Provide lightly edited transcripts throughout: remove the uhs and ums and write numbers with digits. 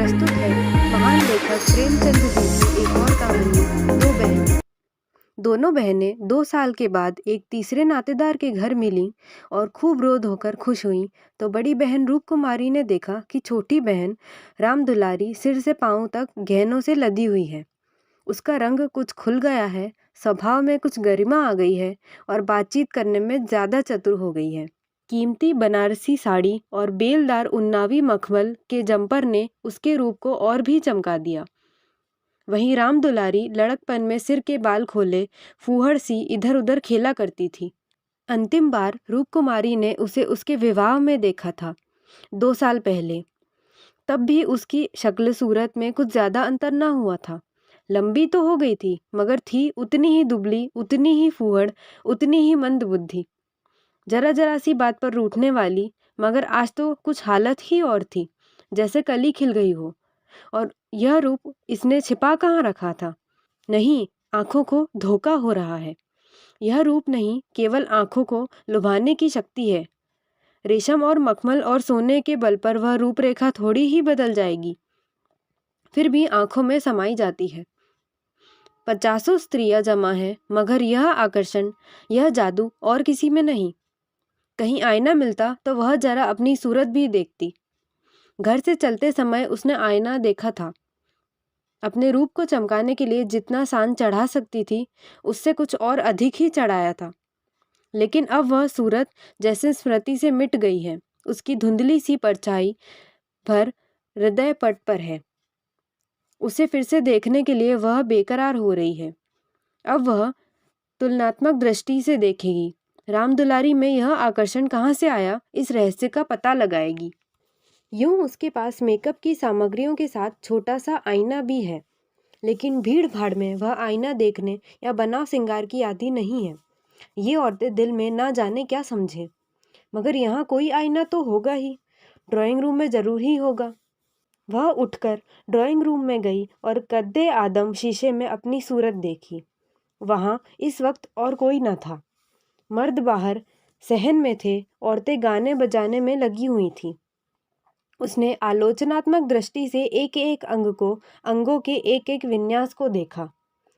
प्रस्तुत है महान लेखक प्रेमचंद जी की एक और कहानी, दो बहनें। दोनों बहनें 2 साल के बाद एक तीसरे नातेदार के घर मिलीं और खूब रो धोकर खुश हुईं। तो बड़ी बहन रूप कुमारी ने देखा कि छोटी बहन राम दुलारी सिर से पांव तक गहनों से लदी हुई है। उसका रंग कुछ खुल गया है, स्वभाव में कुछ गरिमा आ गई है और बातचीत करने में ज्यादा चतुर हो गई है। कीमती बनारसी साड़ी और बेलदार उन्नावी मखमल के जंपर ने उसके रूप को और भी चमका दिया। वहीं राम दुलारी लड़कपन में सिर के बाल खोले फूहड़ सी इधर उधर खेला करती थी। अंतिम बार रूप कुमारी ने उसे उसके विवाह में देखा था, 2 साल पहले। तब भी उसकी शक्ल सूरत में कुछ ज्यादा अंतर न हुआ था। लंबी तो हो गई थी, मगर थी उतनी ही दुबली, उतनी ही फूहड़, उतनी ही मंद बुद्धि। जरा जरा सी बात पर रूठने वाली, मगर आज तो कुछ हालत ही और थी, जैसे कली खिल गई हो। और यह रूप इसने छिपा कहाँ रखा था? नहीं, आंखों को धोखा हो रहा है। यह रूप नहीं, केवल आंखों को लुभाने की शक्ति है। रेशम और मखमल और सोने के बल पर वह रूपरेखा थोड़ी ही बदल जाएगी, फिर भी आंखों में समाई जाती है। 50 स्त्रियां जमा है, मगर यह आकर्षण, यह जादू और किसी में नहीं। कहीं आईना मिलता तो वह जरा अपनी सूरत भी देखती। घर से चलते समय उसने आईना देखा था। अपने रूप को चमकाने के लिए जितना सान चढ़ा सकती थी, उससे कुछ और अधिक ही चढ़ाया था। लेकिन अब वह सूरत जैसे स्मृति से मिट गई है। उसकी धुंधली सी परछाई भर हृदय पट पर है। उसे फिर से देखने के लिए वह बेकरार हो रही है। अब वह तुलनात्मक दृष्टि से देखेगी। राम दुलारी में यह आकर्षण कहाँ से आया, इस रहस्य का पता लगाएगी। यूं उसके पास मेकअप की सामग्रियों के साथ छोटा सा आईना भी है, लेकिन भीड़ भाड़ में वह आईना देखने या बनाव सिंगार की आदि नहीं है। ये औरतें दिल में ना जाने क्या समझे, मगर यहाँ कोई आईना तो होगा ही, ड्राइंग रूम में जरूर ही होगा। वह उठकर ड्राइंग रूम में गई और कद्दे आदम शीशे में अपनी सूरत देखी। वहाँ इस वक्त और कोई न था। मर्द बाहर सहन में थे, औरतें गाने बजाने में लगी हुई थीं। उसने आलोचनात्मक दृष्टि से एक एक अंग को, अंगों के एक एक विन्यास को देखा।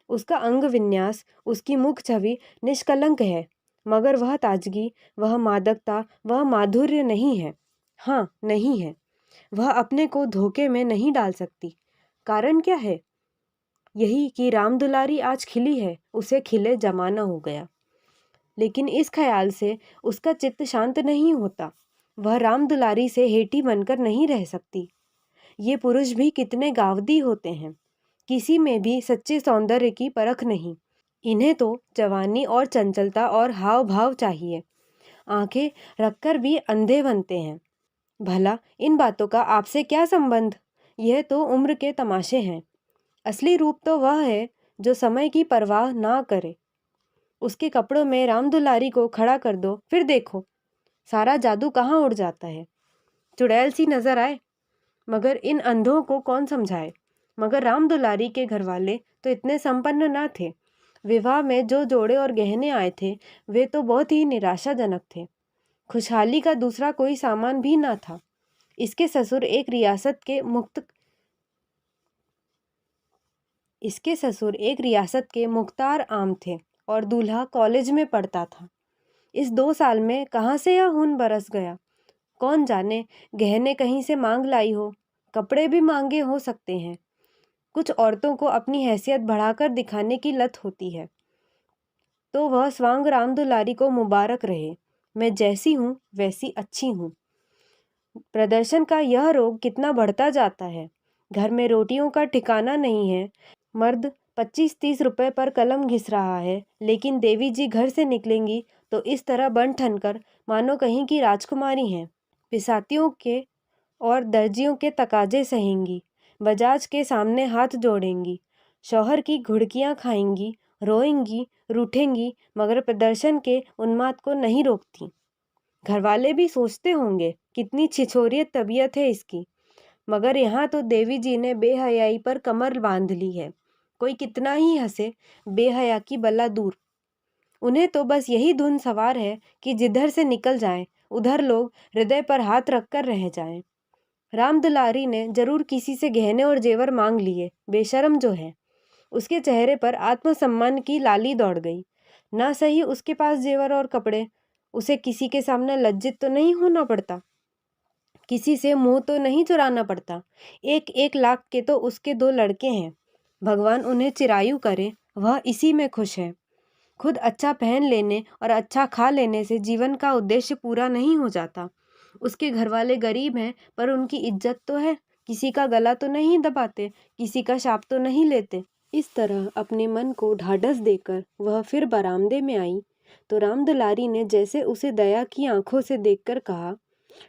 उसका अंग विन्यास, उसकी मुख छवि निष्कलंक है, मगर वह ताजगी, वह मादकता, वह माधुर्य नहीं है। हाँ, नहीं है। वह अपने को धोखे में नहीं डाल सकती। कारण क्या है? यही कि राम दुलारी आज खिली है, उसे खिले जमाना हो गया। लेकिन इस ख्याल से उसका चित्त शांत नहीं होता। वह राम दुलारी से हेटी बनकर नहीं रह सकती। ये पुरुष भी कितने गावदी होते हैं, किसी में भी सच्चे सौंदर्य की परख नहीं। इन्हें तो जवानी और चंचलता और हाव भाव चाहिए। आंखें रखकर भी अंधे बनते हैं। भला इन बातों का आपसे क्या संबंध? यह तो उम्र के तमाशे हैं। असली रूप तो वह है जो समय की परवाह ना करे। उसके कपड़ों में राम दुलारी को खड़ा कर दो, फिर देखो सारा जादू कहाँ उड़ जाता है। चुड़ैल सी नजर आए, मगर इन अंधों को कौन समझाए। मगर राम दुलारी के घरवाले तो इतने संपन्न न थे। विवाह में जो जोड़े और गहने आए थे, वे तो बहुत ही निराशाजनक थे। खुशहाली का दूसरा कोई सामान भी ना था। इसके ससुर एक रियासत के मुख्तार आम थे और दूल्हा कॉलेज में पढ़ता था। इस 2 साल में कहाँ से यह खून बरस गया, कौन जाने। गहने कहीं से मांग लाई हो, कपड़े भी महंगे हो सकते हैं। कुछ औरतों को अपनी हैसियत बढ़ाकर दिखाने की लत होती है। तो वह स्वांग राम दुलारी को मुबारक रहे। मैं जैसी हूँ वैसी अच्छी हूँ। प्रदर्शन का यह रोग कितना बढ़ता जाता है। घर में रोटियों का ठिकाना नहीं है। मर्द 25-30 रुपए पर कलम घिस रहा है, लेकिन देवी जी घर से निकलेंगी तो इस तरह बन ठन कर मानो कहीं की राजकुमारी हैं। पिसातियों के और दर्जियों के तकाजे सहेंगी, बजाज के सामने हाथ जोड़ेंगी, शौहर की घुड़कियां खाएंगी, रोएंगी, रूठेंगी, मगर प्रदर्शन के उन्माद को नहीं रोकती। घरवाले भी सोचते होंगे कितनी छिछोरियत तबीयत है इसकी, मगर यहाँ तो देवी जी ने बेहयाई पर कमर बांध ली है। कोई कितना ही हंसे, बेहया की बला दूर। उन्हें तो बस यही धुन सवार है कि जिधर से निकल जाएं, उधर लोग हृदय पर हाथ रखकर रह जाएं। राम दुलारी ने जरूर किसी से गहने और जेवर मांग लिए, बेशरम जो है। उसके चेहरे पर आत्मसम्मान की लाली दौड़ गई। ना सही उसके पास जेवर और कपड़े, उसे किसी के सामने लज्जित तो नहीं होना पड़ता, किसी से मुंह तो नहीं चुराना पड़ता। 1-1 लाख के तो उसके 2 लड़के हैं, भगवान उन्हें चिरायु करे, वह इसी में खुश है। खुद अच्छा पहन लेने और अच्छा खा लेने से जीवन का उद्देश्य पूरा नहीं हो जाता। उसके घर वाले गरीब हैं, पर उनकी इज्जत तो है, किसी का गला तो नहीं दबाते, किसी का शाप तो नहीं लेते। इस तरह अपने मन को ढाढ़स देकर वह फिर बरामदे में आई तो राम दुलारी ने जैसे उसे दया की आंखों से देखकर कहा,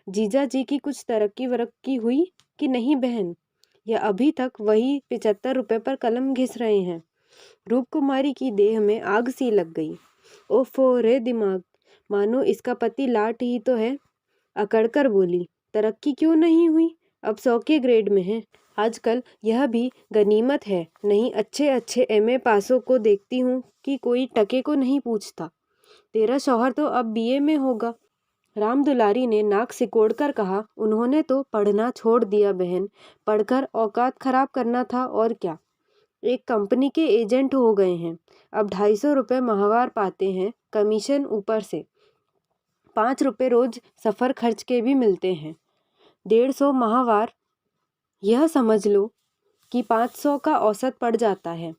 जीजा जी की कुछ तरक्की वरक्की हुई कि नहीं बहन, या अभी तक वही 75 रुपए पर कलम घिस रहे हैं। रूप कुमारी की देह में आग सी लग गई। ओफो रे दिमाग, मानो इसका पति लाट ही तो है। अकड़कर बोली, तरक्की क्यों नहीं हुई, अब 100 के ग्रेड में है। आजकल यह भी गनीमत है, नहीं अच्छे अच्छे एमए पासों को देखती हूँ कि कोई टके को नहीं पूछता। तेरा शौहर तो अब बीए में होगा। राम दुलारी ने नाक सिकोड़कर कहा, उन्होंने तो पढ़ना छोड़ दिया बहन, पढ़कर औकात खराब करना था और क्या। एक कंपनी के एजेंट हो गए हैं, अब 250 रुपये माहवार पाते हैं, कमीशन ऊपर से। 5 रुपये रोज सफ़र खर्च के भी मिलते हैं। 150 माहवार, यह समझ लो कि 500 का औसत पड़ जाता है।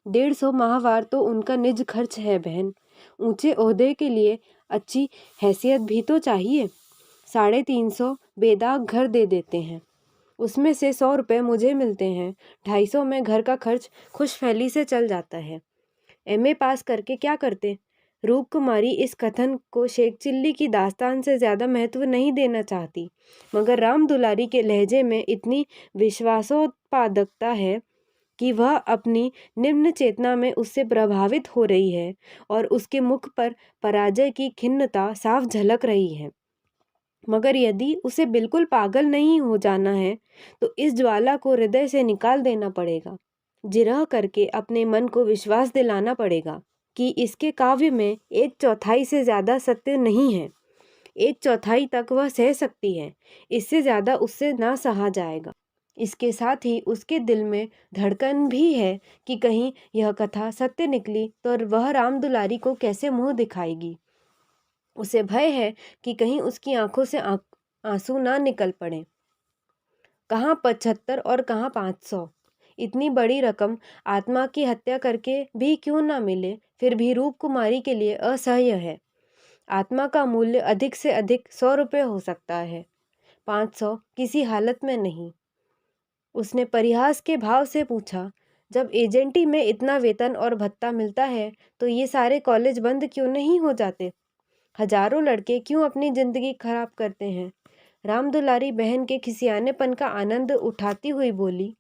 150 माहवार तो उनका निज खर्च है बहन। ऊंचे ओहदे के लिए अच्छी हैसियत भी तो चाहिए। 350 बेदाग घर दे देते हैं, उसमें से 100 रुपये मुझे मिलते हैं। 250 में घर का खर्च खुशफैली से चल जाता है। एमए पास करके क्या करते। रूप कुमारी इस कथन को शेख चिल्ली की दास्तान से ज़्यादा महत्व नहीं देना चाहती, मगर राम दुलारी के लहजे में इतनी विश्वासोत्पादकता है कि वह अपनी निम्न चेतना में उससे प्रभावित हो रही है और उसके मुख पर पराजय की खिन्नता साफ झलक रही है। मगर यदि उसे बिल्कुल पागल नहीं हो जाना है तो इस ज्वाला को हृदय से निकाल देना पड़ेगा। जिरह करके अपने मन को विश्वास दिलाना पड़ेगा कि इसके काव्य में 1/4 से ज़्यादा सत्य नहीं है। 1/4 तक वह सह सकती है, इससे ज़्यादा उससे ना सहा जाएगा। इसके साथ ही उसके दिल में धड़कन भी है कि कहीं यह कथा सत्य निकली तो वह राम दुलारी को कैसे मुंह दिखाएगी। उसे भय है कि कहीं उसकी आंखों से आंसू ना निकल पड़े। कहाँ 75 और कहाँ 500, इतनी बड़ी रकम आत्मा की हत्या करके भी क्यों ना मिले, फिर भी रूप कुमारी के लिए असह्य है। आत्मा का मूल्य अधिक से अधिक 100 रुपये हो सकता है, 500 किसी हालत में नहीं। उसने परिहास के भाव से पूछा, जब एजेंटी में इतना वेतन और भत्ता मिलता है तो ये सारे कॉलेज बंद क्यों नहीं हो जाते। हजारों लड़के क्यों अपनी जिंदगी खराब करते हैं। राम दुलारी बहन के खिसियानेपन का आनंद उठाती हुई बोली,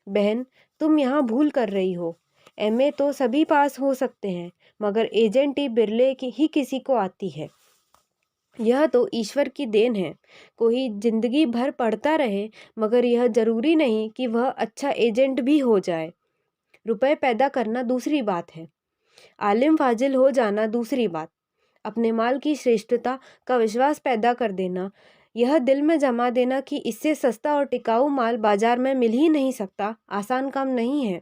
बहन तुम यहाँ भूल कर रही हो। एमए तो सभी पास हो सकते हैं, मगर एजेंटी बिरले की ही किसी को आती है। यह तो ईश्वर की देन है। कोई जिंदगी भर पढ़ता रहे, मगर यह जरूरी नहीं कि वह अच्छा एजेंट भी हो जाए। रुपए पैदा करना दूसरी बात है, आलिम फाजिल हो जाना दूसरी बात। अपने माल की श्रेष्ठता का विश्वास पैदा कर देना, यह दिल में जमा देना कि इससे सस्ता और टिकाऊ माल बाजार में मिल ही नहीं सकता, आसान काम नहीं है।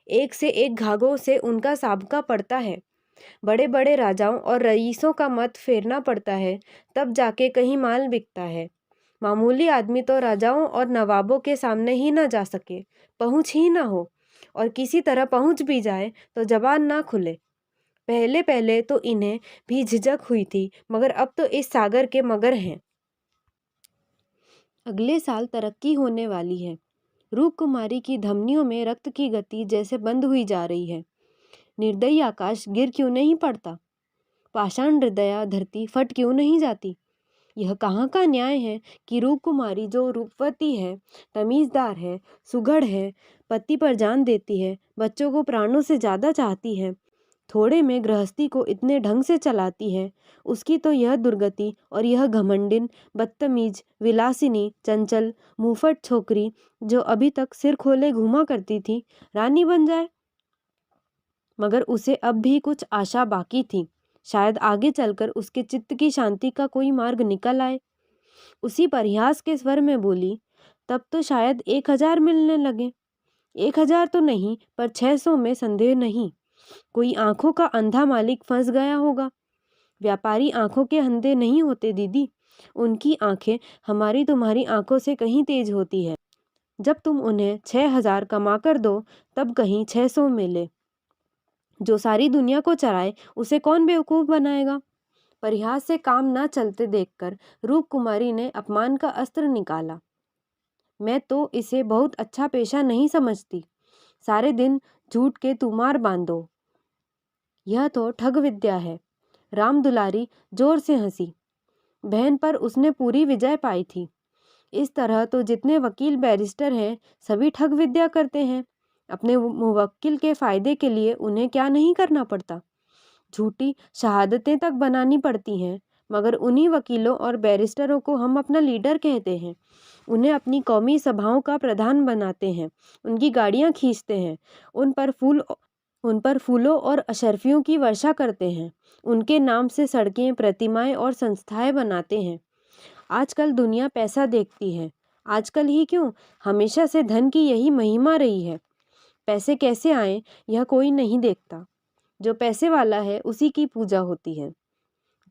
एक से एक घाघों से उनका साबका पड़ता है। बड़े बड़े राजाओं और रईसों का मत फेरना पड़ता है, तब जाके कहीं माल बिकता है। मामूली आदमी तो राजाओं और नवाबों के सामने ही ना जा सके, पहुँच ही ना हो, और किसी तरह पहुँच भी जाए तो जबान ना खुले। पहले पहले तो इन्हें भी झिझक हुई थी, मगर अब तो इस सागर के मगर हैं। अगले साल तरक्की होने वाली है। रूप कुमारी की धमनियों में रक्त की गति जैसे बंद हुई जा रही है। निर्दयी आकाश गिर क्यों नहीं पड़ता, पाषाण हृदया धरती फट क्यों नहीं जाती। यह कहाँ का न्याय है कि रूप कुमारी जो रूपवती है, तमीज़दार है, सुघड़ है, पति पर जान देती है, बच्चों को प्राणों से ज़्यादा चाहती है, थोड़े में गृहस्थी को इतने ढंग से चलाती है, उसकी तो यह दुर्गति और यह घमंडिन, बदतमीज, विलासिनी, चंचल, मुंहफट छोकरी जो अभी तक सिर खोले घूमा करती थी, रानी बन जाए। मगर उसे अब भी कुछ आशा बाकी थी। शायद आगे चलकर उसके चित्त की शांति का कोई मार्ग निकल आए। उसी परिहास के स्वर में बोली, तब तो शायद 1,000 मिलने लगे। 1,000 तो नहीं, पर 600 में संदेह नहीं। कोई आंखों का अंधा मालिक फंस गया होगा। व्यापारी आंखों के अंधे नहीं होते दीदी, उनकी आंखें हमारी तुम्हारी आंखों से कहीं तेज होती है। जब तुम उन्हें 6,000 कमा कर दो तब कहीं 600 मिले। जो सारी दुनिया को चराए उसे कौन बेवकूफ बनाएगा। परिहास से काम ना चलते देखकर रूप कुमारी ने अपमान का अस्त्र निकाला। मैं तो इसे बहुत अच्छा पेशा नहीं समझती। सारे दिन झूठ के तुमार बांधो, यह तो ठग विद्या है। राम दुलारी जोर से हंसी। बहन पर उसने पूरी विजय पाई थी। इस तरह तो जितने वकील बैरिस्टर हैं सभी ठग विद्या करते हैं। अपने मुवक्किल के फायदे के लिए उन्हें क्या नहीं करना पड़ता। झूठी शहादतें तक बनानी पड़ती हैं, मगर उन्हीं वकीलों और बैरिस्टरों को हम अपना लीडर कहते हैं। उन्हें अपनी कौमी सभाओं का प्रधान बनाते हैं, उनकी गाड़ियां खींचते हैं, उन पर फूलों और अशर्फियों की वर्षा करते हैं, उनके नाम से सड़कें, प्रतिमाएं और संस्थाएं बनाते हैं। आजकल दुनिया पैसा देखती है। आजकल ही क्यों, हमेशा से धन की यही महिमा रही है। पैसे कैसे आए यह कोई नहीं देखता। जो पैसे वाला है उसी की पूजा होती है।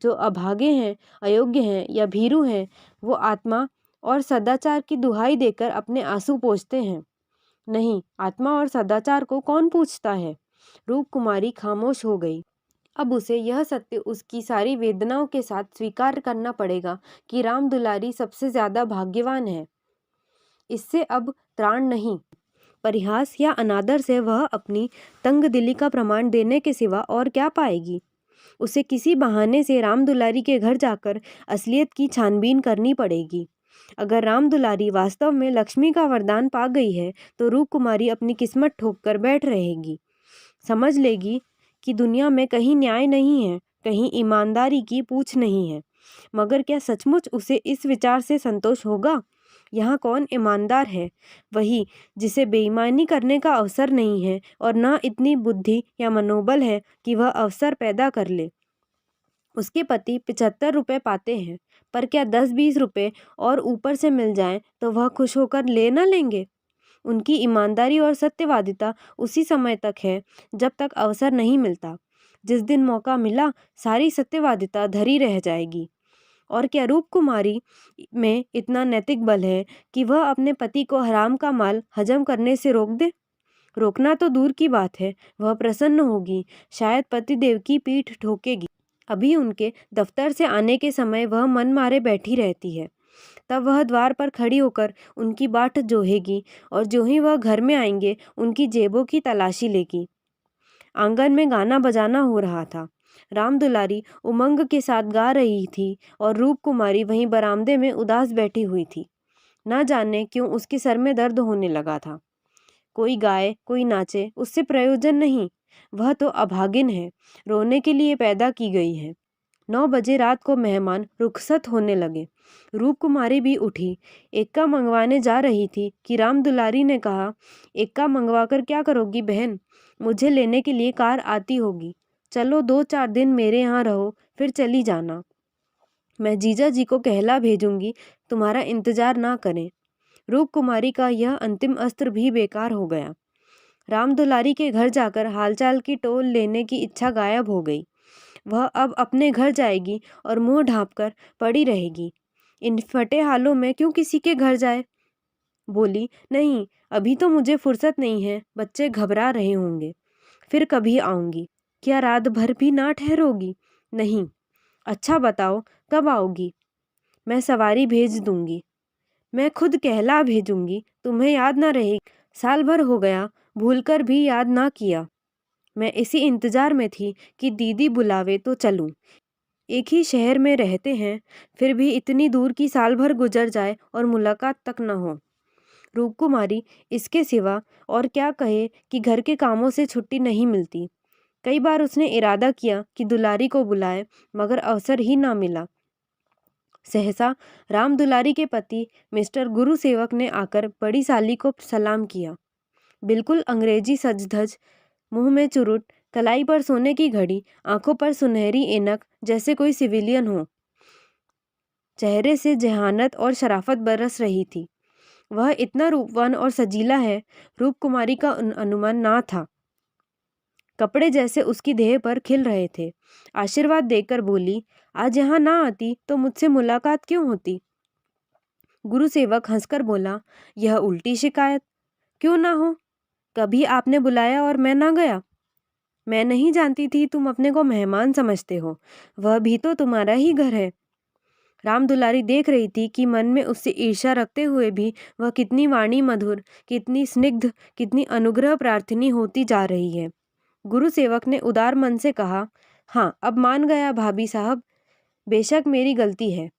जो अभागे हैं, अयोग्य हैं या भीरू हैं, वो आत्मा और सदाचार की दुहाई देकर अपने आंसू पोंछते हैं। नहीं, आत्मा और सदाचार को कौन पूछता है। रूप कुमारी खामोश हो गई। अब उसे यह सत्य उसकी सारी वेदनाओं के साथ स्वीकार करना पड़ेगा कि राम दुलारी सबसे ज्यादा भाग्यवान है। इससे अब त्राण नहीं। परिहास या अनादर से वह अपनी तंग दिली का प्रमाण देने के सिवा और क्या पाएगी। उसे किसी बहाने से राम दुलारी के घर जाकर असलियत की छानबीन करनी पड़ेगी। अगर राम दुलारी वास्तव में लक्ष्मी का वरदान पा गई है तो रूप कुमारी अपनी किस्मत ठोक कर बैठ रहेगी। समझ लेगी कि दुनिया में कहीं न्याय नहीं है, कहीं ईमानदारी की पूछ नहीं है। मगर क्या सचमुच उसे इस विचार से संतोष होगा। यहाँ कौन ईमानदार है? वही जिसे बेईमानी करने का अवसर नहीं है और ना इतनी बुद्धि या मनोबल है कि वह अवसर पैदा कर ले। उसके पति 75 रुपये पाते हैं, पर क्या 10-20 रुपये और ऊपर से मिल जाएं तो वह खुश होकर ले न लेंगे। उनकी ईमानदारी और सत्यवादिता उसी समय तक है जब तक अवसर नहीं मिलता। जिस दिन मौका मिला सारी सत्यवादिता धरी रह जाएगी। और क्या रूप कुमारी में इतना नैतिक बल है कि वह अपने पति को हराम का माल हजम करने से रोक दे। रोकना तो दूर की बात है, वह प्रसन्न होगी, शायद पतिदेव की पीठ ठोकेगी। अभी उनके दफ्तर से आने के समय वह मन मारे बैठी रहती है। तब वह द्वार पर खड़ी होकर उनकी बाट जोहेगी और जो ही वह घर में आएंगे उनकी जेबों की तलाशी लेगी। आंगन में गाना बजाना हो रहा था। राम दुलारी उमंग के साथ गा रही थी और रूप कुमारी वहीं बरामदे में उदास बैठी हुई थी। न जाने क्यों उसके सर में दर्द होने लगा था। कोई गाए कोई नाचे उससे प्रयोजन नहीं, वह तो अभागिन है, रोने के लिए पैदा की गई है। 9 बजे रात को मेहमान रुखसत होने लगे। रूप कुमारी भी उठी, एक्का मंगवाने जा रही थी कि राम दुलारी ने कहा, एक्का मंगवा कर क्या करोगी बहन, मुझे लेने के लिए कार आती होगी। चलो 2-4 दिन मेरे यहाँ रहो, फिर चली जाना। मैं जीजा जी को कहला भेजूंगी, तुम्हारा इंतजार ना करें। रूप कुमारी का यह अंतिम अस्त्र भी बेकार हो गया। राम दुलारी के घर जाकर हालचाल की टोल लेने की इच्छा गायब हो गई। वह अब अपने घर जाएगी और मुंह ढांपकर पड़ी रहेगी। इन फटे हालों में क्यों किसी के घर जाए। बोली, नहीं अभी तो मुझे फुर्सत नहीं है, बच्चे घबरा रहे होंगे, फिर कभी आऊंगी। क्या रात भर भी ना ठहरोगी? नहीं। अच्छा बताओ कब आओगी? मैं सवारी भेज दूंगी। मैं खुद कहला भेजूंगी, तुम्हें याद ना रहेगी। साल भर हो गया, भूलकर भी याद ना किया। मैं इसी इंतजार में थी कि दीदी बुलावे तो चलूं। एक ही शहर में रहते हैं, फिर भी इतनी दूर की साल भर गुजर जाए और मुलाकात तक न हो। रूप कुमारी इसके सिवा और क्या कहे कि घर के कामों से छुट्टी नहीं मिलती। कई बार उसने इरादा किया कि दुलारी को बुलाए, मगर अवसर ही ना मिला। सहसा राम दुलारी के पति मिस्टर गुरु सेवक ने आकर बड़ी साली को सलाम किया। बिल्कुल अंग्रेजी सजधज, मुंह में चुरुट, कलाई पर सोने की घड़ी, आंखों पर सुनहरी ऐनक, जैसे कोई सिविलियन हो। चेहरे से जहानत और शराफत बरस रही थी। वह इतना रूपवान और सजीला है, रूप कुमारी का अनुमान ना था। कपड़े जैसे उसकी देह पर खिल रहे थे। आशीर्वाद देकर बोली, आज यहाँ ना आती तो मुझसे मुलाकात क्यों होती? गुरु सेवक हंसकर बोला, यह उल्टी शिकायत। क्यों ना हो? कभी आपने बुलाया और मैं ना गया? मैं नहीं जानती थी तुम अपने को मेहमान समझते हो। वह भी तो तुम्हारा ही घर है। राम दुलारी देख रही थी कि मन में उससे ईर्ष्या रखते हुए भी वह कितनी वाणी मधुर, कितनी स्निग्ध, कितनी अनुग्रह प्रार्थिनी होती जा रही है। गुरु सेवक ने उदार मन से कहा, हाँ अब मान गया भाभी साहब, बेशक मेरी गलती है।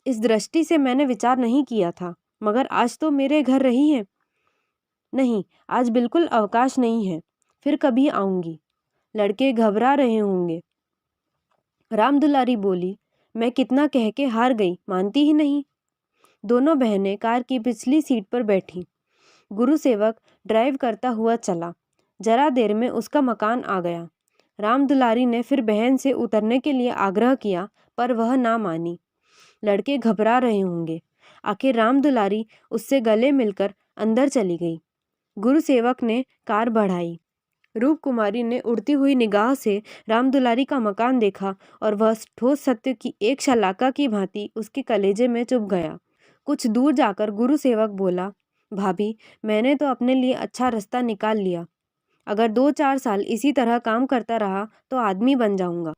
इस दृष्टि से मैंने विचार नहीं किया था, मगर आज तो मेरे घर रही है। नहीं, आज बिल्कुल अवकाश नहीं है, फिर कभी आऊंगी। लड़के घबरा रहे होंगे। राम दुलारी बोली, मैं कितना कह के हार गई, मानती ही नहीं। दोनों बहनें कार की पिछली सीट पर बैठी। गुरु सेवक ड्राइव करता हुआ चला। जरा देर में उसका मकान आ गया। राम दुलारी ने फिर बहन से उतरने के लिए आग्रह किया, पर वह ना मानी। लड़के घबरा रहे होंगे। आखिर राम दुलारी उससे गले मिलकर अंदर चली गई। गुरु सेवक ने कार बढ़ाई। रूप कुमारी ने उड़ती हुई निगाह से राम दुलारी का मकान देखा और वह ठोस सत्य की एक शलाका की भांति उसके कलेजे में चुभ गया। कुछ दूर जाकर गुरु सेवक बोला, भाभी, मैंने तो अपने लिए अच्छा रास्ता निकाल लिया। अगर 2-4 साल इसी तरह काम करता रहा तो आदमी बन जाऊंगा।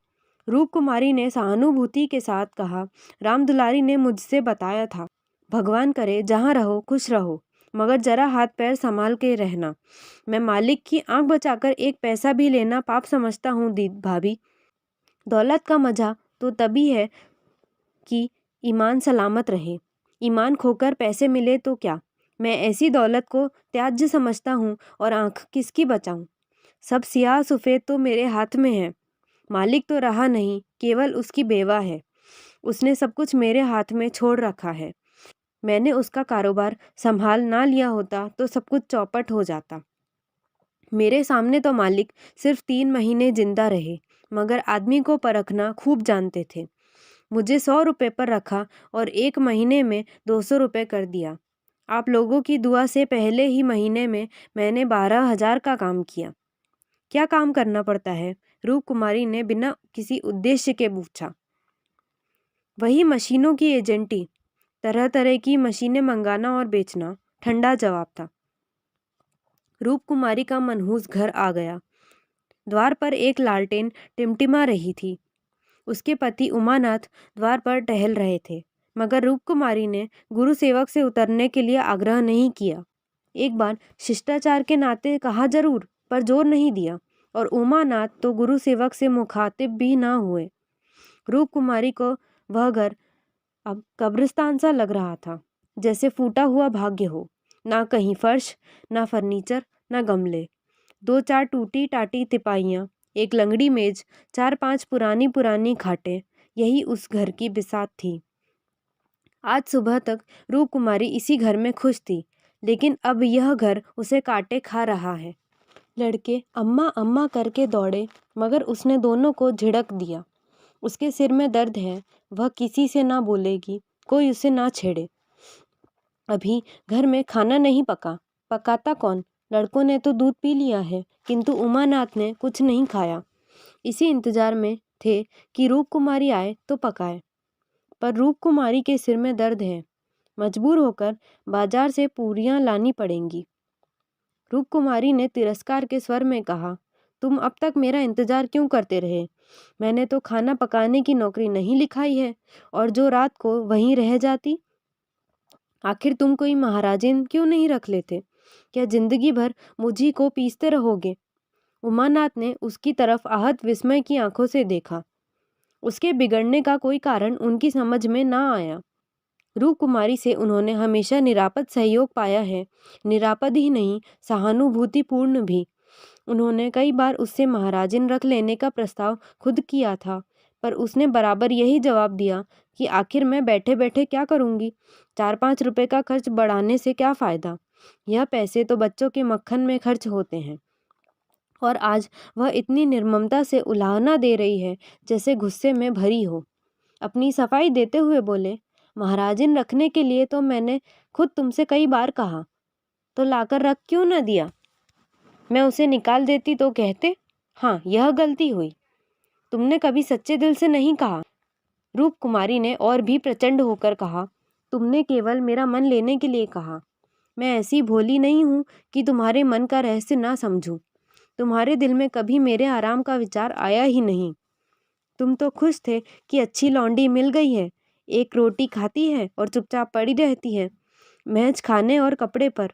रूप कुमारी ने सहानुभूति के साथ कहा, राम दुलारी ने मुझसे बताया था, भगवान करे जहाँ रहो खुश रहो, मगर जरा हाथ पैर संभाल के रहना। मैं मालिक की आंख बचाकर एक पैसा भी लेना पाप समझता हूँ दी भाभी। दौलत का मजा तो तभी है कि ईमान सलामत रहे। ईमान खोकर पैसे मिले तो क्या? मैं ऐसी दौलत को त्याज्य समझता हूँ और आंख किसकी बचाऊं? सब सियाह सफ़ेद तो मेरे हाथ में है। मालिक तो रहा नहीं, केवल उसकी बेवा है। उसने सब कुछ मेरे हाथ में छोड़ रखा है। मैंने उसका कारोबार संभाल ना लिया होता तो सब कुछ चौपट हो जाता। मेरे सामने तो मालिक सिर्फ 3 महीने जिंदा रहे, मगर आदमी को परखना खूब जानते थे। मुझे 100 रुपये पर रखा और 1 महीने में 200 रुपये कर दिया। आप लोगों की दुआ से पहले ही महीने में मैंने 12,000 का काम किया। क्या काम करना पड़ता है? रूप कुमारी ने बिना किसी उद्देश्य के पूछा। वही मशीनों की एजेंटी, तरह तरह की मशीनें मंगाना और बेचना, ठंडा जवाब था। रूप कुमारी का मनहूस घर आ गया। द्वार पर एक लालटेन टिमटिमा रही थी। उसके पति उमानाथ द्वार पर टहल रहे थे, मगर रूप कुमारी ने गुरु सेवक से उतरने के लिए आग्रह नहीं किया। एक बार शिष्टाचार के नाते कहा जरूर, पर जोर नहीं दिया, और उमानाथ तो गुरु सेवक से मुखातिब भी ना हुए। रूप कुमारी को वह घर अब कब्रिस्तान सा लग रहा था, जैसे फूटा हुआ भाग्य हो। ना कहीं फर्श, ना फर्नीचर, ना गमले। 2-4 टूटी टाटी तिपाहियाँ, एक लंगड़ी मेज, 4-5 पुरानी पुरानी खाटें, यही उस घर की बिसात थी। आज सुबह तक रूप कुमारी इसी घर में खुश थी, लेकिन अब यह घर उसे काटे खा रहा है। लड़के अम्मा अम्मा करके दौड़े, मगर उसने दोनों को झिड़क दिया। उसके सिर में दर्द है, वह किसी से ना बोलेगी, कोई उसे ना छेड़े। अभी घर में खाना नहीं पका, पकाता कौन? लड़कों ने तो दूध पी लिया है, किंतु उमानाथ ने कुछ नहीं खाया। इसी इंतजार में थे कि रूप कुमारी आए तो पकाए, पर रूप कुमारी के सिर में दर्द है, मजबूर होकर बाजार से पूरियां लानी पड़ेंगी। रूप कुमारी ने तिरस्कार के स्वर में कहा, तुम अब तक मेरा इंतजार क्यों करते रहे? मैंने तो खाना पकाने की नौकरी नहीं लिखाई है, और जो रात को वहीं रह जाती। आखिर तुम कोई महाराजिन क्यों नहीं रख लेते? क्या जिंदगी भर मुझी को पीसते रहोगे? उमानाथ ने उसकी तरफ आहत विस्मय की आंखों से देखा। उसके बिगड़ने का कोई कारण उनकी समझ में ना आया। रूप कुमारी से उन्होंने हमेशा निरापद सहयोग पाया है, निरापद ही नहीं, सहानुभूतिपूर्ण भी। उन्होंने कई बार उससे महाराजिन रख लेने का प्रस्ताव खुद किया था, पर उसने बराबर यही जवाब दिया कि आखिर मैं बैठे बैठे क्या करूंगी? 4-5 रुपए का खर्च बढ़ाने से क्या फायदा? यह पैसे तो बच्चों के मक्खन में खर्च होते हैं। और आज वह इतनी निर्ममता से उलाहना दे रही है, जैसे गुस्से में भरी हो। अपनी सफाई देते हुए बोले, महाराजिन रखने के लिए तो मैंने खुद तुमसे कई बार कहा, तो लाकर रख क्यों न दिया? मैं उसे निकाल देती तो कहते, हाँ यह गलती हुई। तुमने कभी सच्चे दिल से नहीं कहा। रूप कुमारी ने और भी प्रचंड होकर कहा, तुमने केवल मेरा मन लेने के लिए कहा। मैं ऐसी भोली नहीं हूँ कि तुम्हारे मन का रहस्य ना समझूं। तुम्हारे दिल में कभी मेरे आराम का विचार आया ही नहीं। तुम तो खुश थे कि अच्छी लौंडी मिल गई है, एक रोटी खाती है और चुपचाप पड़ी रहती है, महज खाने और कपड़े पर,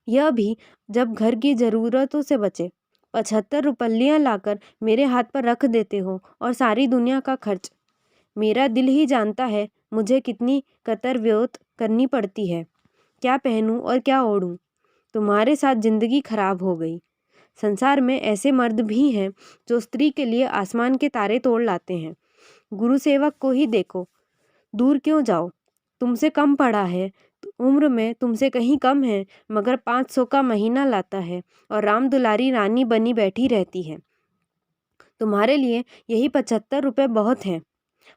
यह भी जब घर की ज़रूरतों से बचे। 75 रुपलियाँ लाकर मेरे हाथ पर रख देते हो और सारी दुनिया का खर्च। मेरा दिल ही जानता है मुझे कितनी कतर व्योत करनी पड़ती है, क्या पहनूं और क्या ओढ़ूं। तुम्हारे साथ जिंदगी खराब हो गई। संसार में ऐसे मर्द भी हैं जो स्त्री के लिए आसमान के तारे तोड़ लाते हैं। गुरु सेवक को ही देखो, दूर क्यों जाओ, तुमसे कम पढ़ा है, उम्र में तुमसे कहीं कम है, मगर 500 का महीना लाता है और राम दुलारी रानी बनी बैठी रहती है। तुम्हारे लिए यही 75 रुपये बहुत हैं।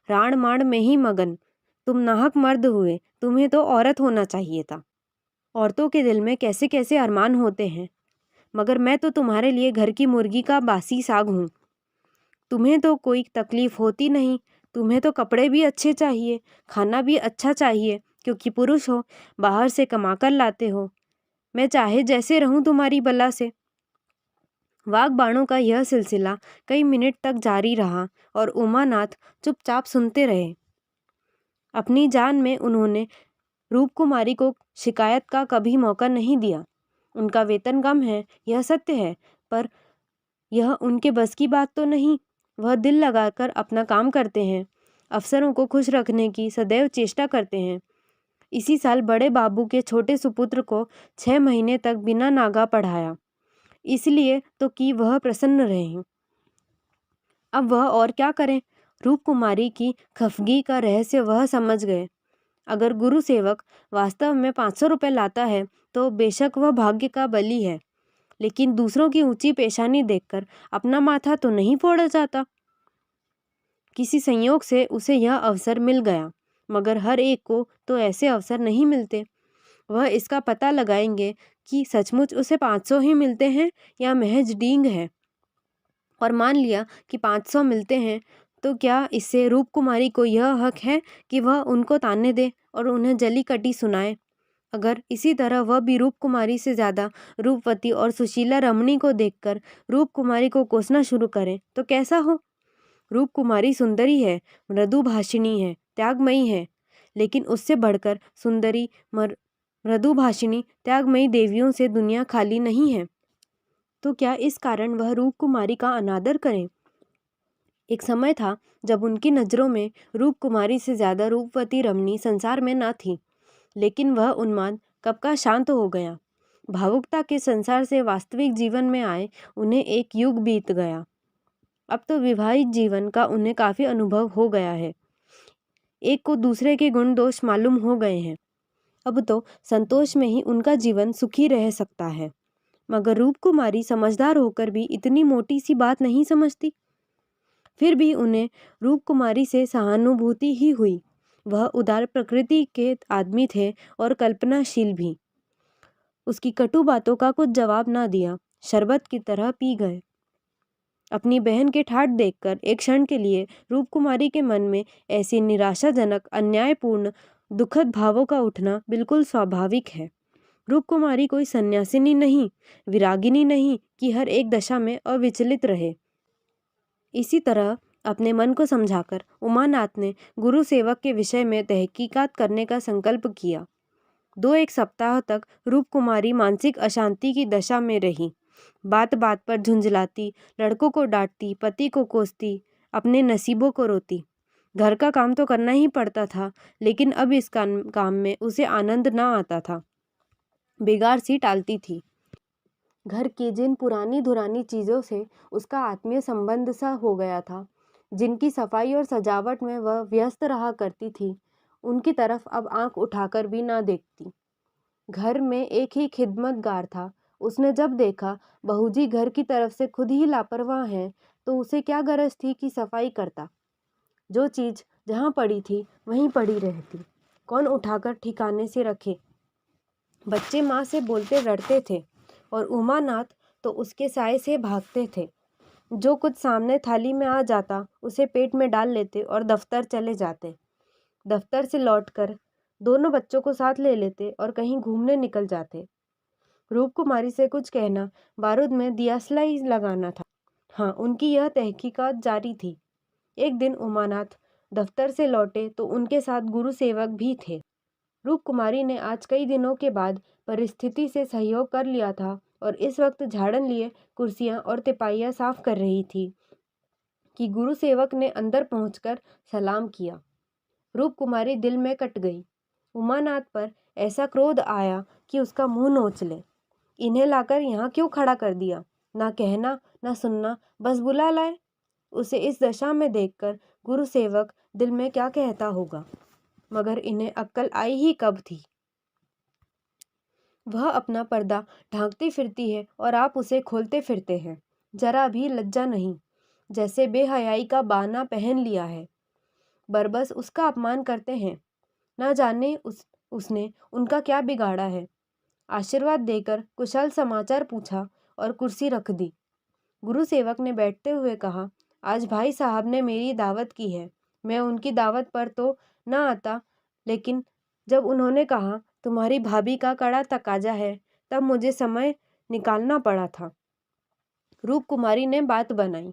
राण माण में ही मगन, तुम नाहक मर्द हुए, तुम्हें तो औरत होना चाहिए था। औरतों के दिल में कैसे कैसे अरमान होते हैं, मगर मैं तो तुम्हारे लिए घर की मुर्गी का बासी साग हूँ। तुम्हें तो कोई तकलीफ होती नहीं, तुम्हें तो कपड़े भी अच्छे चाहिए, खाना भी अच्छा चाहिए, क्योंकि पुरुष हो, बाहर से कमा कर लाते हो। मैं चाहे जैसे रहूं तुम्हारी बला से। वाग बाणों का यह सिलसिला कई मिनट तक जारी रहा और उमानाथ चुपचाप सुनते रहे। अपनी जान में उन्होंने रूप कुमारी को शिकायत का कभी मौका नहीं दिया। उनका वेतन कम है, यह सत्य है, पर यह उनके बस की बात तो नहीं। वह दिल लगाकर अपना काम करते हैं, अफसरों को खुश रखने की सदैव चेष्टा करते हैं। इसी साल बड़े बाबू के छोटे सुपुत्र को 6 महीने तक बिना नागा पढ़ाया, इसलिए तो कि वह प्रसन्न रहे। अब वह और क्या करें? रूप कुमारी की खफगी का रहस्य वह समझ गए। अगर गुरु सेवक वास्तव में 500 रुपये लाता है तो बेशक वह भाग्य का बली है, लेकिन दूसरों की ऊंची पेशानी देखकर अपना माथा तो नहीं फोड़ा जाता। किसी संयोग से उसे यह अवसर मिल गया, मगर हर एक को तो ऐसे अवसर नहीं मिलते। वह इसका पता लगाएंगे कि सचमुच उसे 500 ही मिलते हैं या महज डींग है। और मान लिया कि 500 मिलते हैं, तो क्या इससे रूप कुमारी को यह हक है कि वह उनको ताने दे और उन्हें जली कटी सुनाए? अगर इसी तरह वह भी रूप कुमारी से ज़्यादा रूपवती और सुशीला रमणी को देखकर रूप कुमारी को कोसना शुरू करे तो कैसा हो? रूप कुमारी सुंदरी है, मृदुभाषिणी है, त्यागमयी है, लेकिन उससे बढ़कर सुंदरी मृदुभाषिणी त्यागमयी देवियों से दुनिया खाली नहीं है। तो क्या इस कारण वह रूप कुमारी का अनादर करें? एक समय था जब उनकी नज़रों में रूप कुमारी से ज़्यादा रूपवती रमणी संसार में न थी, लेकिन वह उन्माद कब का शांत हो गया। भावुकता के संसार से वास्तविक जीवन में आए उन्हें एक युग बीत गया। अब तो विवाहित जीवन का उन्हें काफ़ी अनुभव हो गया है। एक को दूसरे के गुण दोष मालूम हो गए हैं। अब तो संतोष में ही उनका जीवन सुखी रह सकता है। मगर रूप कुमारी समझदार होकर भी इतनी मोटी सी बात नहीं समझती। फिर भी उन्हें रूप कुमारी से सहानुभूति ही हुई। वह उदार प्रकृति के आदमी थे और कल्पनाशील भी। उसकी कटु बातों का कुछ जवाब ना दिया, शरबत की तरह पी गए। अपनी बहन के ठाठ देखकर एक क्षण के लिए रूप कुमारी के मन में ऐसी निराशाजनक, अन्यायपूर्ण, दुखद भावों का उठना बिल्कुल स्वाभाविक है। रूप कुमारी कोई सन्यासिनी नहीं, विरागिनी नहीं कि हर एक दशा में अविचलित रहे। इसी तरह अपने मन को समझाकर उमानाथ ने गुरु सेवक के विषय में तहकीकात करने का संकल्प किया। 2-1 सप्ताह तक रूप कुमारी मानसिक अशांति की दशा में रही। बात बात पर झुंझलाती, लड़कों को डांटती, पति को कोसती, अपने नसीबों को रोती। घर का काम तो करना ही पड़ता था, लेकिन अब इस काम में उसे आनंद ना आता था। बेगार सी टालती थी। घर की जिन पुरानी धुरानी चीज़ों से उसका आत्मीय संबंध सा हो गया था, जिनकी सफाई और सजावट में वह व्यस्त रहा करती थी, उनकी तरफ अब आंख उठाकर भी ना देखती। घर में एक ही खिदमतगार था। उसने जब देखा बहूजी घर की तरफ से खुद ही लापरवाह हैं, तो उसे क्या गरज थी कि सफाई करता। जो चीज़ जहाँ पड़ी थी वहीं पड़ी रहती। कौन उठाकर ठिकाने से रखे। बच्चे माँ से बोलते डरते थे और उमानाथ तो उसके साए से भागते थे। जो कुछ सामने थाली में आ जाता उसे पेट में डाल लेते और दफ्तर चले जाते। दफ्तर से लौटकर दोनों बच्चों को साथ ले लेते और कहीं घूमने निकल जाते। रूप कुमारी से कुछ कहना बारूद में दियासलाई लगाना था। हाँ, उनकी यह तहकीकात जारी थी। एक दिन उमानाथ दफ्तर से लौटे तो उनके साथ गुरु सेवक भी थे। रूप कुमारी ने आज कई दिनों के बाद परिस्थिति से सहयोग कर लिया था और इस वक्त झाड़न लिए कुर्सियां और तिपाइयां साफ कर रही थी कि गुरु सेवक ने अंदर पहुंचकर सलाम किया। रूप कुमारी दिल में कट गई। उमानाथ पर ऐसा क्रोध आया कि उसका मुंह नोच ले। इन्हें लाकर यहाँ क्यों खड़ा कर दिया? ना कहना ना सुनना, बस बुला लाए। उसे इस दशा में देखकर गुरु सेवक दिल में क्या कहता होगा, मगर इन्हें अक्ल आई ही कब थी। वह अपना पर्दा ढांकती फिरती है और आप उसे खोलते फिरते हैं। जरा भी लज्जा नहीं, जैसे बेहयाई का बाना पहन लिया है। बरबस उसका अपमान करते हैं। ना जाने उसने उनका क्या बिगाड़ा है। आशीर्वाद देकर कुशल समाचार पूछा और कुर्सी रख दी। गुरु सेवक ने बैठते हुए कहा, आज भाई साहब ने मेरी दावत की है। मैं उनकी दावत पर तो ना आता, लेकिन जब उन्होंने कहा तुम्हारी भाभी का कड़ा तकाजा है, तब मुझे समय निकालना पड़ा था। रूप कुमारी ने बात बनाई।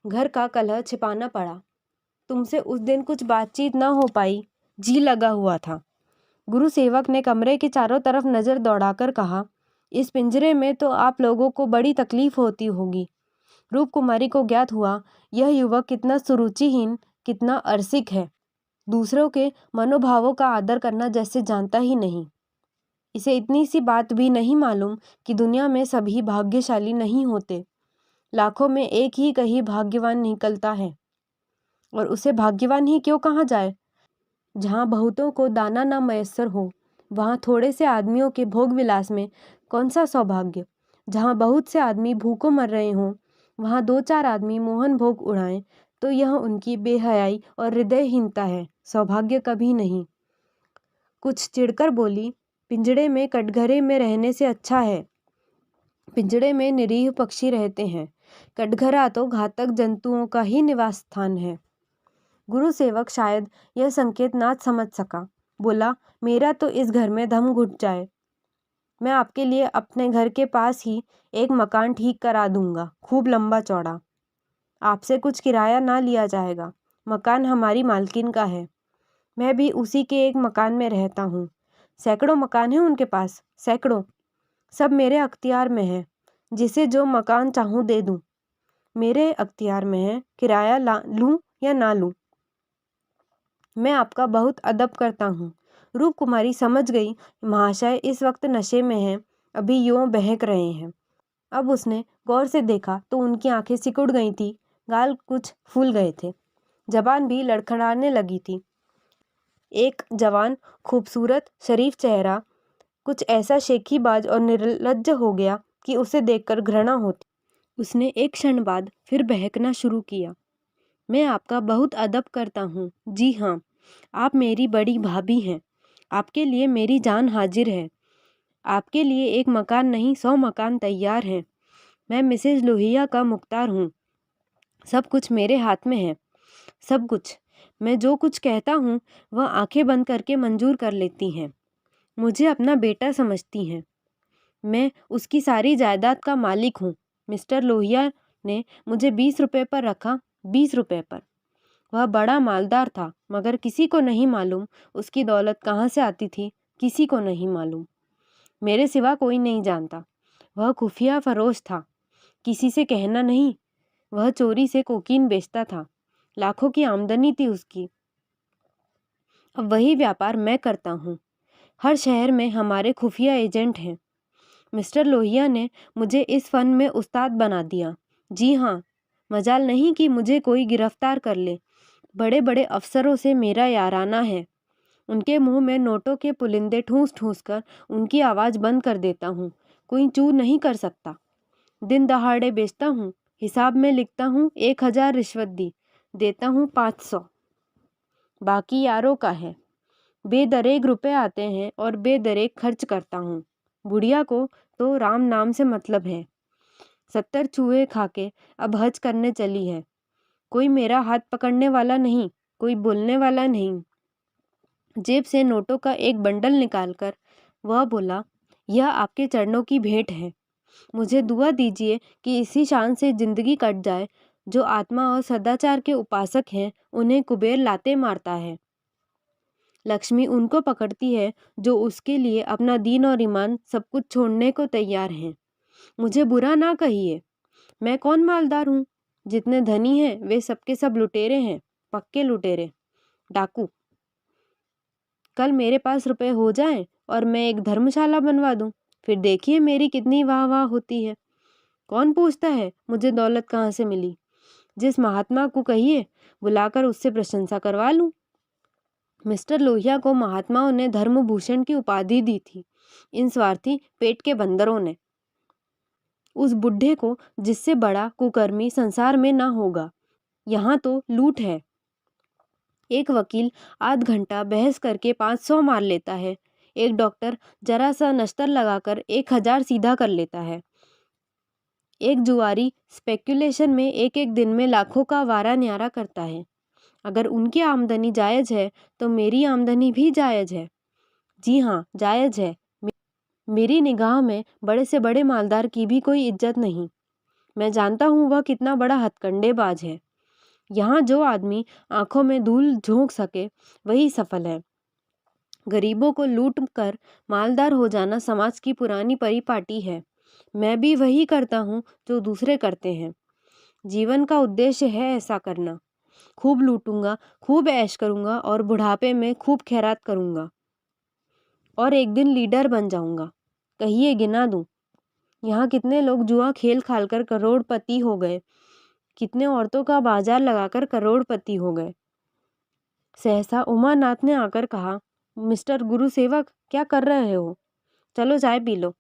घर का कलह छिपाना पड़ा। तुमसे उस दिन कुछ बातचीत ना हो पाई, जी लगा हुआ था। गुरु सेवक ने कमरे के चारों तरफ नजर दौड़ाकर कहा, इस पिंजरे में तो आप लोगों को बड़ी तकलीफ होती होगी। रूप कुमारी को ज्ञात हुआ यह युवक कितना सुरुचिहीन, कितना अरसिक है। दूसरों के मनोभावों का आदर करना जैसे जानता ही नहीं। इसे इतनी सी बात भी नहीं मालूम कि दुनिया में सभी भाग्यशाली नहीं होते। लाखों में एक ही कहीं भाग्यवान निकलता है, और उसे भाग्यवान ही क्यों कहा जाए। जहाँ बहुतों को दाना ना मयस्सर हो, वहाँ थोड़े से आदमियों के भोग विलास में कौन सा सौभाग्य। जहाँ बहुत से आदमी भूखों मर रहे हों, वहाँ दो चार आदमी मोहन भोग उड़ाएं, तो यह उनकी बेहयाई और हृदयहीनता है, सौभाग्य कभी नहीं। कुछ चिढ़कर बोली, पिंजड़े में कटघरे में रहने से अच्छा है। पिंजड़े में निरीह पक्षी रहते हैं, कटघरा तो घातक जंतुओं का ही निवास स्थान है। गुरु सेवक शायद यह संकेत ना समझ सका। बोला, मेरा तो इस घर में दम घुट जाए। मैं आपके लिए अपने घर के पास ही एक मकान ठीक करा दूंगा, खूब लंबा चौड़ा। आपसे कुछ किराया ना लिया जाएगा। मकान हमारी मालकिन का है। मैं भी उसी के एक मकान में रहता हूँ। सैकड़ों मकान हैं उनके पास, सैकड़ों। सब मेरे अख्तियार में है। जिसे जो मकान चाहूँ दे दूँ। मेरे अख्तियार में है, किराया लूँ या ना लूँ। मैं आपका बहुत अदब करता हूँ। रूप कुमारी समझ गई महाशय इस वक्त नशे में हैं, अभी यूं बहक रहे हैं। अब उसने गौर से देखा तो उनकी आंखें सिकुड़ गई थी, गाल कुछ फूल गए थे, जबान भी लड़खड़ाने लगी थी। एक जवान खूबसूरत शरीफ चेहरा कुछ ऐसा शेखीबाज और निर्लज्ज हो गया कि उसे देखकर घृणा होती। उसने एक क्षण बाद फिर बहकना शुरू किया। मैं आपका बहुत अदब करता हूँ। जी हाँ, आप मेरी बड़ी भाभी हैं। आपके लिए मेरी जान हाजिर है। आपके लिए एक मकान नहीं 100 मकान तैयार हैं। मैं मिसेज लोहिया का मुख्तार हूँ। सब कुछ मेरे हाथ में है, सब कुछ। मैं जो कुछ कहता हूँ वह आंखें बंद करके मंजूर कर लेती हैं। मुझे अपना बेटा समझती हैं। मैं उसकी सारी जायदाद का मालिक हूँ। मिस्टर लोहिया ने मुझे 20 रुपये पर रखा, 20 रुपये पर। वह बड़ा मालदार था, मगर किसी को नहीं मालूम उसकी दौलत कहाँ से आती थी, किसी को नहीं मालूम। मेरे सिवा कोई नहीं जानता। वह खुफिया फरोश था, किसी से कहना नहीं। वह चोरी से कोकीन बेचता था, लाखों की आमदनी थी उसकी। अब वही व्यापार मैं करता हूँ। हर शहर में हमारे खुफिया एजेंट हैं। मिस्टर लोहिया ने मुझे इस फन में उस्ताद बना दिया। जी हाँ, मजाल नहीं कि मुझे कोई गिरफ्तार कर ले। बड़े बड़े अफसरों से मेरा याराना है। उनके मुंह में नोटों के पुलिंदे ठूंस ठूंस कर उनकी आवाज़ बंद कर देता हूँ। कोई चू नहीं कर सकता। दिन दहाड़े बेचता हूँ, हिसाब में लिखता हूँ 1000 रिश्वत दी, देता हूँ 500। बाकी यारों का है। बेदरेग रुपए आते हैं और बेदरेग खर्च करता हूँ। बुढ़िया को तो राम नाम से मतलब है। 70 चूहे खाके अब हज करने चली है। कोई मेरा हाथ पकड़ने वाला नहीं, कोई बोलने वाला नहीं। जेब से नोटों का एक बंडल निकालकर वह बोला, यह आपके चरणों की भेंट है। मुझे दुआ दीजिए कि इसी शान से जिंदगी कट जाए। जो आत्मा और सदाचार के उपासक हैं, उन्हें कुबेर लाते मारता है। लक्ष्मी उनको पकड़ती है जो उसके लिए अपना दीन और ईमान सब कुछ छोड़ने को तैयार हैं। मुझे बुरा ना कहिए, मैं कौन मालदार हूँ? जितने धनी हैं वे सबके सब लुटेरे हैं, पक्के लुटेरे, डाकू। कल मेरे पास रुपए हो जाएं और मैं एक धर्मशाला बनवा दूं, फिर देखिए मेरी कितनी वाह वाह होती है। कौन पूछता है मुझे दौलत कहाँ से मिली? जिस महात्मा को कहिए बुलाकर उससे प्रशंसा करवा लूं। मिस्टर लोहिया को महात्माओं ने धर्मभूषण की उपाधि दी थी, इन स्वार्थी पेट के बंदरों ने। उस बुढ़े को जिससे बड़ा कुकर्मी संसार में ना होगा। यहाँ तो लूट है। एक वकील आध घंटा बहस करके 500 मार लेता है। एक डॉक्टर जरा सा नश्तर लगाकर 1000 सीधा कर लेता है। एक जुआरी स्पेक्यूलेशन में एक एक दिन में लाखों का वारा न्यारा करता है। अगर उनकी आमदनी जायज़ है तो मेरी आमदनी भी जायज़ है। जी हाँ, जायज़ है। मेरी निगाह में बड़े से बड़े मालदार की भी कोई इज्जत नहीं। मैं जानता हूँ वह कितना बड़ा हथकंडेबाज है। यहाँ जो आदमी आंखों में धूल झोंक सके वही सफल है। गरीबों को लूट कर मालदार हो जाना समाज की पुरानी परिपाटी है। मैं भी वही करता हूँ जो दूसरे करते हैं। जीवन का उद्देश्य है ऐसा करना। खूब लूटूंगा, खूब ऐश करूंगा और बुढ़ापे में खूब खैरात करूंगा और एक दिन लीडर बन जाऊंगा। कहिए गिना दूं, यहाँ कितने लोग जुआ खेल खालकर करोड़पति हो गए, कितने औरतों का बाजार लगाकर करोड़पति हो गए। सहसा उमानाथ ने आकर कहा, मिस्टर गुरु सेवक क्या कर रहे हो? चलो चाय पी लो,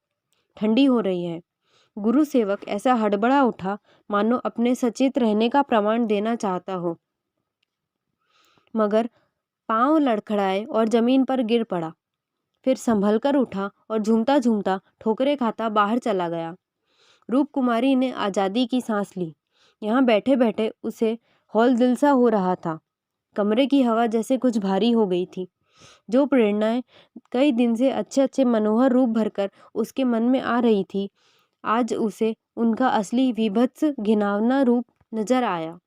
ठंडी हो रही है। गुरु सेवक ऐसा हड़बड़ा उठा मानो अपने सचेत रहने का प्रमाण देना चाहता हो, मगर पांव लड़खड़ाए और जमीन पर गिर पड़ा। फिर संभल कर उठा और झूमता झूमता ठोकरे खाता बाहर चला गया। रूप कुमारी ने आज़ादी की सांस ली। यहाँ बैठे बैठे उसे हौल दिल सा हो रहा था। कमरे की हवा जैसे कुछ भारी हो गई थी। जो प्रेरणाएं कई दिन से अच्छे अच्छे मनोहर रूप भरकर उसके मन में आ रही थी, आज उसे उनका असली विभत्स घिनौना रूप नजर आया।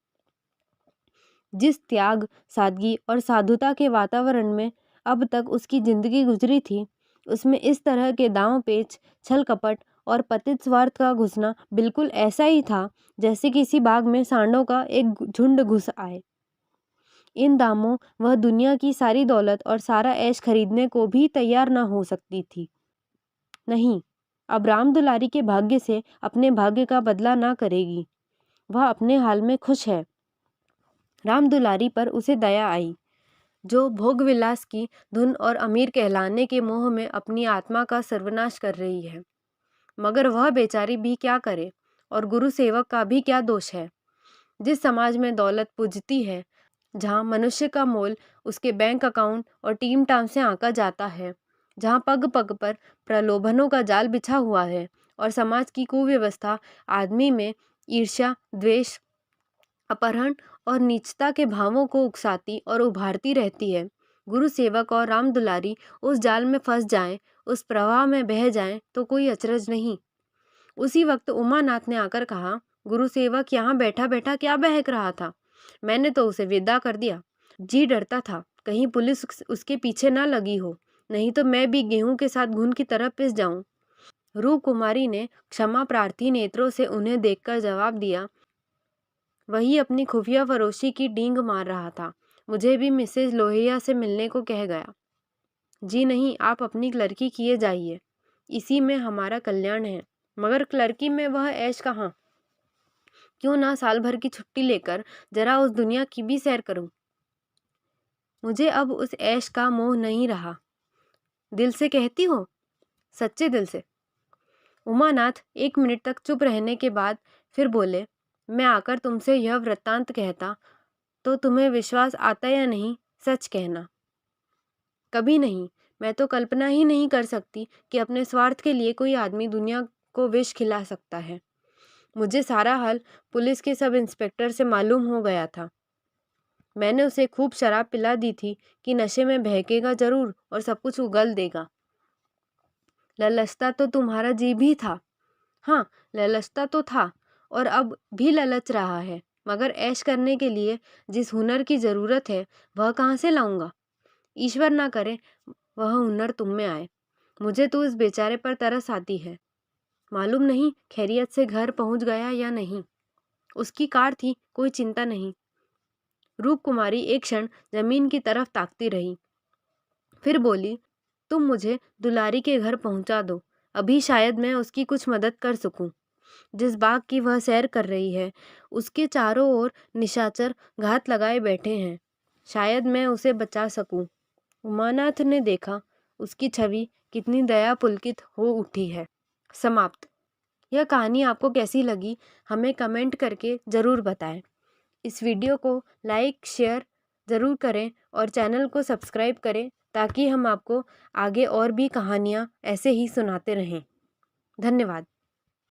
जिस त्याग, सादगी और साधुता के वातावरण में अब तक उसकी जिंदगी गुजरी थी, उसमें इस तरह के दांव पेच, छल कपट और पतित स्वार्थ का घुसना बिल्कुल ऐसा ही था जैसे किसी बाग में सांडों का एक झुंड घुस आए। इन दामों वह दुनिया की सारी दौलत और सारा ऐश खरीदने को भी तैयार न हो सकती थी। नहीं, अब राम दुलारी के भाग्य से अपने भाग्य का बदला ना करेगी। वह अपने हाल में खुश है। राम दुलारी पर उसे दया आई, जो भोग विलास की धुन और अमीर कहलाने के मोह में अपनी आत्मा का सर्वनाश कर रही है। मगर वह बेचारी भी क्या करे, और गुरु सेवक का भी क्या दोष है। जिस समाज में दौलत पूजती है, जहाँ मनुष्य का मोल उसके बैंक अकाउंट और टीम टाम से आंका जाता है, जहाँ पग पग पर प्रलोभनों का जाल बिछा हुआ है और समाज की कुव्यवस्था आदमी में ईर्ष्या, द्वेष, अपहरण और नीचता के भावों को उकसाती और उभारती रहती है, गुरु सेवक और राम दुलारी उस जाल में फंस जाएं, उस प्रवाह में बह जाएं तो कोई अचरज नहीं। उसी वक्त उमानाथ ने आकर कहा, गुरु सेवक यहाँ बैठा बैठा क्या बहक रहा था? मैंने तो उसे विदा कर दिया। जी डरता था कहीं पुलिस उसके पीछे ना लगी हो, नहीं तो मैं भी गेहूं के साथ घुन की तरह पिस जाऊं। रूप कुमारी ने क्षमा प्रार्थी नेत्रों से उन्हें देखकर जवाब दिया, वही अपनी खुफिया फरोशी की डींग मार रहा था। मुझे भी मिसेज लोहिया से मिलने को कह गया। जी नहीं, आप अपनी क्लर्की किए जाइए, इसी में हमारा कल्याण है। मगर क्लर्की में वह ऐश कहाँ? क्यों ना साल भर की छुट्टी लेकर जरा उस दुनिया की भी सैर करूं। मुझे अब उस ऐश का मोह नहीं रहा। दिल से कहती हो? सच्चे दिल से। उमानाथ 1 मिनट तक चुप रहने के बाद फिर बोले, मैं आकर तुमसे यह वृत्तांत कहता तो तुम्हें विश्वास आता या नहीं, सच कहना। कभी नहीं। मैं तो कल्पना ही नहीं कर सकती कि अपने स्वार्थ के लिए कोई आदमी दुनिया को विष खिला सकता है। मुझे सारा हाल पुलिस के सब इंस्पेक्टर से मालूम हो गया था। मैंने उसे खूब शराब पिला दी थी कि नशे में बहकेगा ज़रूर और सब कुछ उगल देगा। ललचता तो तुम्हारा जी भी था। हाँ, ललचता तो था और अब भी ललच रहा है, मगर ऐश करने के लिए जिस हुनर की ज़रूरत है वह कहाँ से लाऊंगा? ईश्वर ना करे वह हुनर तुम में आए। मुझे तो उस बेचारे पर तरस आती है। मालूम नहीं खैरियत से घर पहुंच गया या नहीं। उसकी कार थी, कोई चिंता नहीं। रूप कुमारी एक क्षण जमीन की तरफ ताकती रही, फिर बोली, तुम मुझे दुलारी के घर पहुंचा दो। अभी शायद मैं उसकी कुछ मदद कर सकूं। जिस बाग की वह सैर कर रही है उसके चारों ओर निशाचर घात लगाए बैठे हैं। शायद मैं उसे बचा सकूं। उमानाथ ने देखा, उसकी छवि कितनी दया पुलकित हो उठी है। समाप्त। यह कहानी आपको कैसी लगी हमें कमेंट करके ज़रूर बताएं। इस वीडियो को लाइक शेयर ज़रूर करें और चैनल को सब्सक्राइब करें ताकि हम आपको आगे और भी कहानियाँ ऐसे ही सुनाते रहें। धन्यवाद।